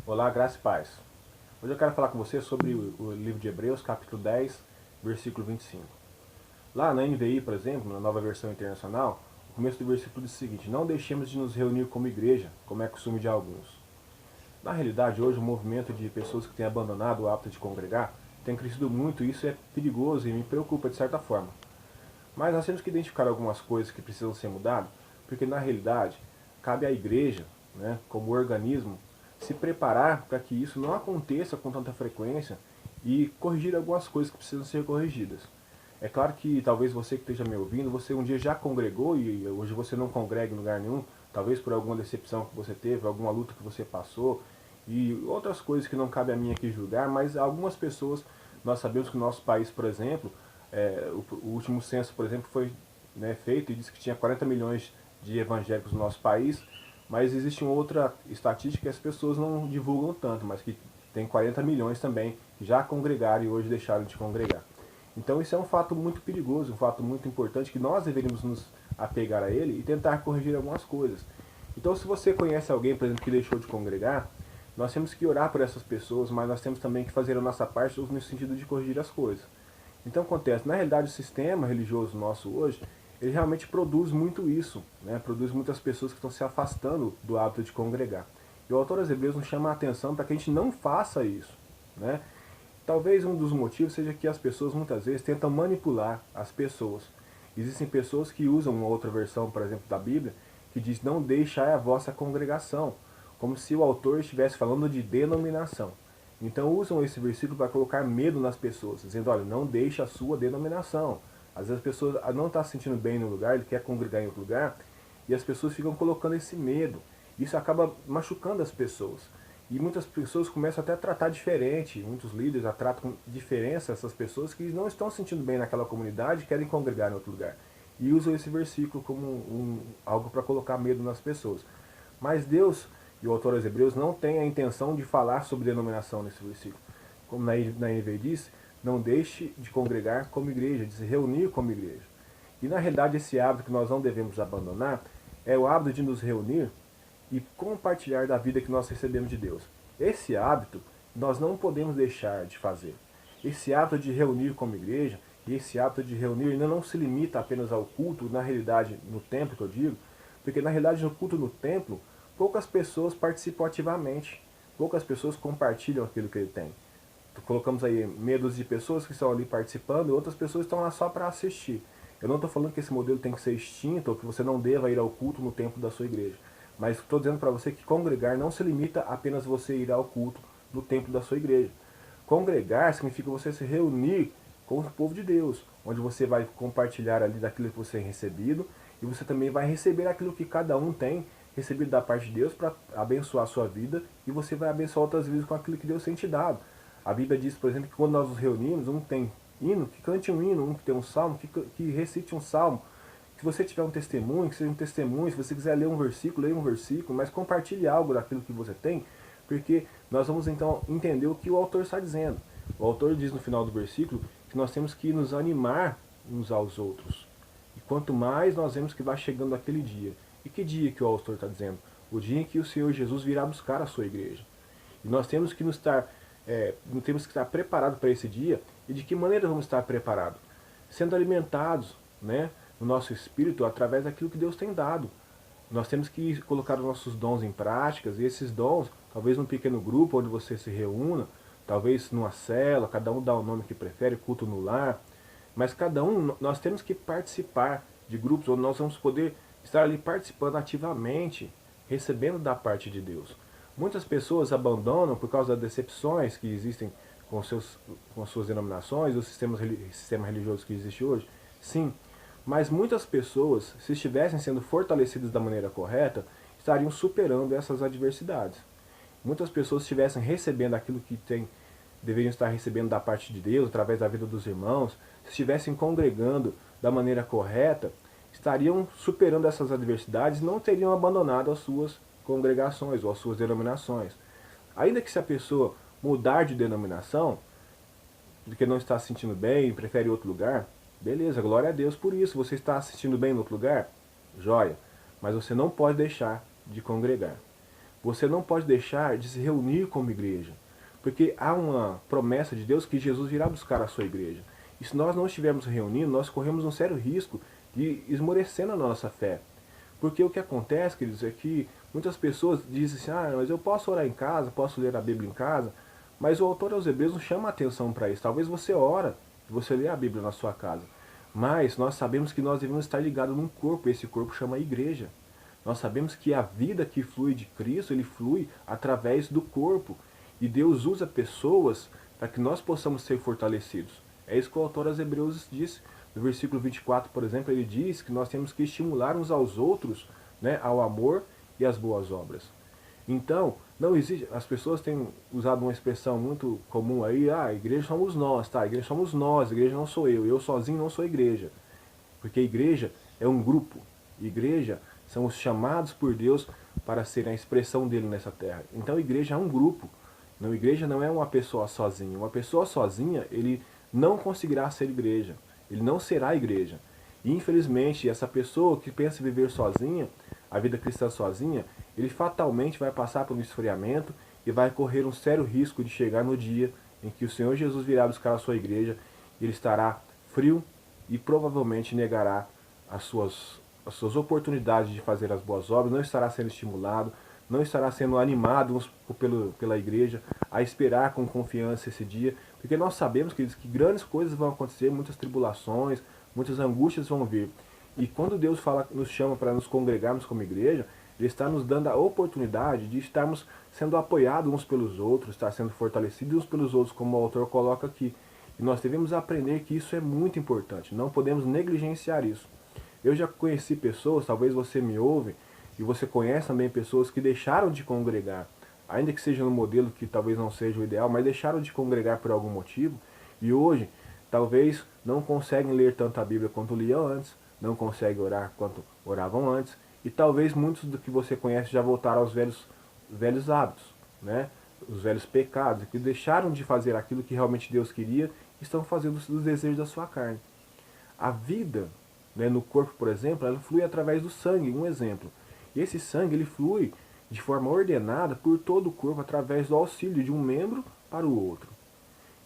Olá, graça e paz. Hoje eu quero falar com você sobre o livro de Hebreus, capítulo 10, versículo 25. Lá na NVI, por exemplo, na nova versão internacional, o começo do versículo diz o seguinte: não deixemos de nos reunir como igreja, como é costume de alguns. Na realidade, hoje, o movimento de pessoas que têm abandonado o hábito de congregar tem crescido muito e isso é perigoso e me preocupa de certa forma. Mas nós temos que identificar algumas coisas que precisam ser mudadas, porque na realidade cabe à igreja, né, como organismo, se preparar para que isso não aconteça com tanta frequência e corrigir algumas coisas que precisam ser corrigidas. É claro que talvez você que esteja me ouvindo, você um dia já congregou e hoje você não congrega em lugar nenhum, talvez por alguma decepção que você teve, alguma luta que você passou e outras coisas que não cabe a mim aqui julgar, mas algumas pessoas, nós sabemos que no nosso país, por exemplo, o último censo, por exemplo, foi, né, feito e disse que tinha 40 milhões de evangélicos no nosso país, mas existe uma outra estatística que as pessoas não divulgam tanto, mas que tem 40 milhões também que já congregaram e hoje deixaram de congregar. Então isso é um fato muito perigoso, um fato muito importante que nós deveríamos nos apegar a ele e tentar corrigir algumas coisas. Então se você conhece alguém, por exemplo, que deixou de congregar, nós temos que orar por essas pessoas, mas nós temos também que fazer a nossa parte no sentido de corrigir as coisas. Então acontece, na realidade o sistema religioso nosso hoje, ele realmente produz muito isso, né? Produz muitas pessoas que estão se afastando do hábito de congregar. E o autor aos Hebreus nos chama a atenção para que a gente não faça isso, né? Talvez um dos motivos seja que as pessoas muitas vezes tentam manipular as pessoas. Existem pessoas que usam uma outra versão, por exemplo, da Bíblia, que diz não deixai a vossa congregação, como se o autor estivesse falando de denominação. Então usam esse versículo para colocar medo nas pessoas, dizendo, olha, não deixe a sua denominação. Às vezes a pessoa não está se sentindo bem no lugar, ele quer congregar em outro lugar, e as pessoas ficam colocando esse medo. Isso acaba machucando as pessoas. E muitas pessoas começam até a tratar diferente, muitos líderes já tratam com diferença essas pessoas que não estão se sentindo bem naquela comunidade e querem congregar em outro lugar. E usam esse versículo como algo para colocar medo nas pessoas. Mas Deus e o autor aos Hebreus não tem a intenção de falar sobre denominação nesse versículo. Como na NVI diz, não deixe de congregar como igreja, de se reunir como igreja. E na realidade esse hábito que nós não devemos abandonar é o hábito de nos reunir e compartilhar da vida que nós recebemos de Deus. Esse hábito nós não podemos deixar de fazer. Esse hábito de reunir como igreja, e esse hábito de reunir ainda não se limita apenas ao culto, na realidade, no templo que eu digo, porque na realidade no culto no templo, poucas pessoas participam ativamente, poucas pessoas compartilham aquilo que ele tem. Colocamos aí medos de pessoas que estão ali participando e outras pessoas estão lá só para assistir. Eu não estou falando que esse modelo tem que ser extinto ou que você não deva ir ao culto no templo da sua igreja. Mas estou dizendo para você que congregar não se limita apenas você ir ao culto no templo da sua igreja. Congregar significa você se reunir com o povo de Deus, onde você vai compartilhar ali daquilo que você tem recebido e você também vai receber aquilo que cada um tem recebido da parte de Deus para abençoar a sua vida e você vai abençoar outras vidas com aquilo que Deus tem te dado. A Bíblia diz, por exemplo, que quando nós nos reunimos, um tem hino, que cante um hino, um que tem um salmo, que recite um salmo. Se você tiver um testemunho, que seja um testemunho, se você quiser ler um versículo, leia um versículo, mas compartilhe algo daquilo que você tem, porque nós vamos então entender o que o autor está dizendo. O autor diz no final do versículo que nós temos que nos animar uns aos outros. E quanto mais nós vemos que vai chegando aquele dia. E que dia que o autor está dizendo? O dia em que o Senhor Jesus virá buscar a sua igreja. E nós temos que temos que estar preparados para esse dia. E de que maneira vamos estar preparados? Sendo alimentados, né, no nosso espírito através daquilo que Deus tem dado. Nós temos que colocar os nossos dons em práticas, e esses dons, talvez num pequeno grupo onde você se reúna, talvez numa cela, cada um dá o nome que prefere, culto no lar, mas cada um, nós temos que participar de grupos onde nós vamos poder estar ali participando ativamente, recebendo da parte de Deus. Muitas pessoas abandonam por causa das decepções que existem com suas denominações, o sistema religioso que existe hoje. Sim, mas muitas pessoas, se estivessem sendo fortalecidas da maneira correta, estariam superando essas adversidades. Muitas pessoas estivessem recebendo aquilo que deveriam estar recebendo da parte de Deus, através da vida dos irmãos, se estivessem congregando da maneira correta, estariam superando essas adversidades e não teriam abandonado as suas congregações ou as suas denominações. Ainda que se a pessoa mudar de denominação, porque não está se sentindo bem e prefere outro lugar, beleza, glória a Deus por isso. Você está se sentindo bem em outro lugar? Joia. Mas você não pode deixar de congregar. Você não pode deixar de se reunir como igreja, porque há uma promessa de Deus que Jesus virá buscar a sua igreja. E se nós não estivermos reunindo, nós corremos um sério risco de esmorecer na nossa fé. Porque o que acontece, queridos, é que muitas pessoas dizem assim, mas eu posso orar em casa, posso ler a Bíblia em casa, mas o autor aos Hebreus não chama atenção para isso. Talvez você ora, você lê a Bíblia na sua casa, mas nós sabemos que nós devemos estar ligados num corpo, e esse corpo chama igreja. Nós sabemos que a vida que flui de Cristo, ele flui através do corpo. E Deus usa pessoas para que nós possamos ser fortalecidos. É isso que o autor aos Hebreus disse. No versículo 24, por exemplo, ele diz que nós temos que estimular uns aos outros, né, ao amor e às boas obras. Então, não existe, as pessoas têm usado uma expressão muito comum aí, a igreja somos nós, tá? A igreja somos nós, a igreja não sou eu sozinho não sou igreja. Porque a igreja é um grupo, igreja são os chamados por Deus para serem a expressão dele nessa terra. Então a igreja é um grupo, a igreja não é uma pessoa sozinha. Uma pessoa sozinha, ele não conseguirá ser igreja, ele não será igreja. E infelizmente, essa pessoa que pensa em viver sozinha, a vida cristã sozinha, ele fatalmente vai passar por um esfriamento e vai correr um sério risco de chegar no dia em que o Senhor Jesus virá buscar a sua igreja, e ele estará frio e provavelmente negará as suas oportunidades de fazer as boas obras, não estará sendo estimulado, não estará sendo animado pela igreja a esperar com confiança esse dia, porque nós sabemos que grandes coisas vão acontecer, muitas tribulações, muitas angústias vão vir. E quando Deus nos chama para nos congregarmos como igreja, Ele está nos dando a oportunidade de estarmos sendo apoiados uns pelos outros, estar sendo fortalecidos uns pelos outros, como o autor coloca aqui. E nós devemos aprender que isso é muito importante, não podemos negligenciar isso. Eu já conheci pessoas, talvez você me ouve, e você conhece também pessoas que deixaram de congregar, ainda que seja no modelo que talvez não seja o ideal, mas deixaram de congregar por algum motivo, e hoje talvez não conseguem ler tanto a Bíblia quanto liam antes, não conseguem orar quanto oravam antes, e talvez muitos do que você conhece já voltaram aos velhos hábitos, né? Os velhos pecados, que deixaram de fazer aquilo que realmente Deus queria, e estão fazendo os desejos da sua carne. A vida, né, no corpo, por exemplo, ela flui através do sangue, um exemplo. E esse sangue ele flui de forma ordenada por todo o corpo através do auxílio de um membro para o outro.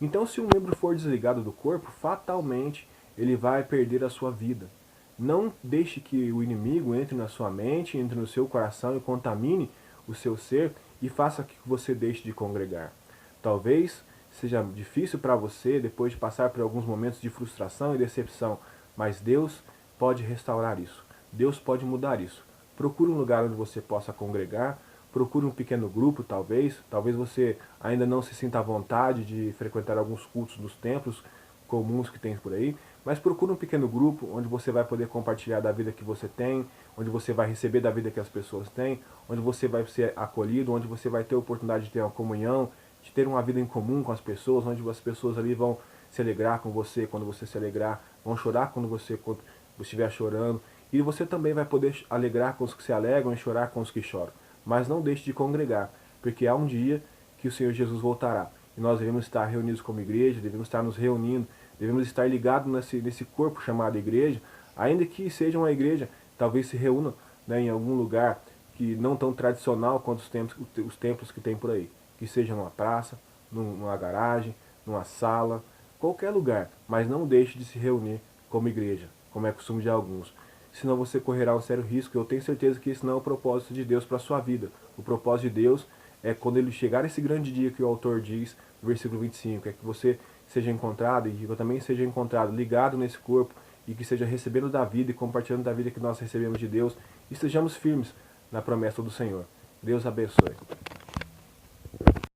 Então, se um membro for desligado do corpo, fatalmente ele vai perder a sua vida. Não deixe que o inimigo entre na sua mente, entre no seu coração e contamine o seu ser e faça que você deixe de congregar. Talvez seja difícil para você depois de passar por alguns momentos de frustração e decepção, mas Deus pode restaurar isso. Deus pode mudar isso. Procure um lugar onde você possa congregar, procure um pequeno grupo talvez você ainda não se sinta à vontade de frequentar alguns cultos dos templos comuns que tem por aí, mas procure um pequeno grupo onde você vai poder compartilhar da vida que você tem, onde você vai receber da vida que as pessoas têm, onde você vai ser acolhido, onde você vai ter a oportunidade de ter uma comunhão, de ter uma vida em comum com as pessoas, onde as pessoas ali vão se alegrar com você quando você se alegrar, vão chorar quando você estiver chorando, e você também vai poder alegrar com os que se alegram e chorar com os que choram. Mas não deixe de congregar, porque há um dia que o Senhor Jesus voltará. E nós devemos estar reunidos como igreja, devemos estar nos reunindo, devemos estar ligados nesse corpo chamado igreja, ainda que seja uma igreja, talvez se reúna, né, em algum lugar que não tão tradicional quanto os templos que tem por aí. Que seja numa praça, numa garagem, numa sala, qualquer lugar. Mas não deixe de se reunir como igreja, como é costume de alguns. Senão você correrá um sério risco. Eu tenho certeza que esse não é o propósito de Deus para a sua vida. O propósito de Deus é quando ele chegar esse grande dia que o autor diz, no versículo 25, é que você seja encontrado e que eu também seja encontrado ligado nesse corpo e que seja recebendo da vida e compartilhando da vida que nós recebemos de Deus e estejamos firmes na promessa do Senhor. Deus abençoe.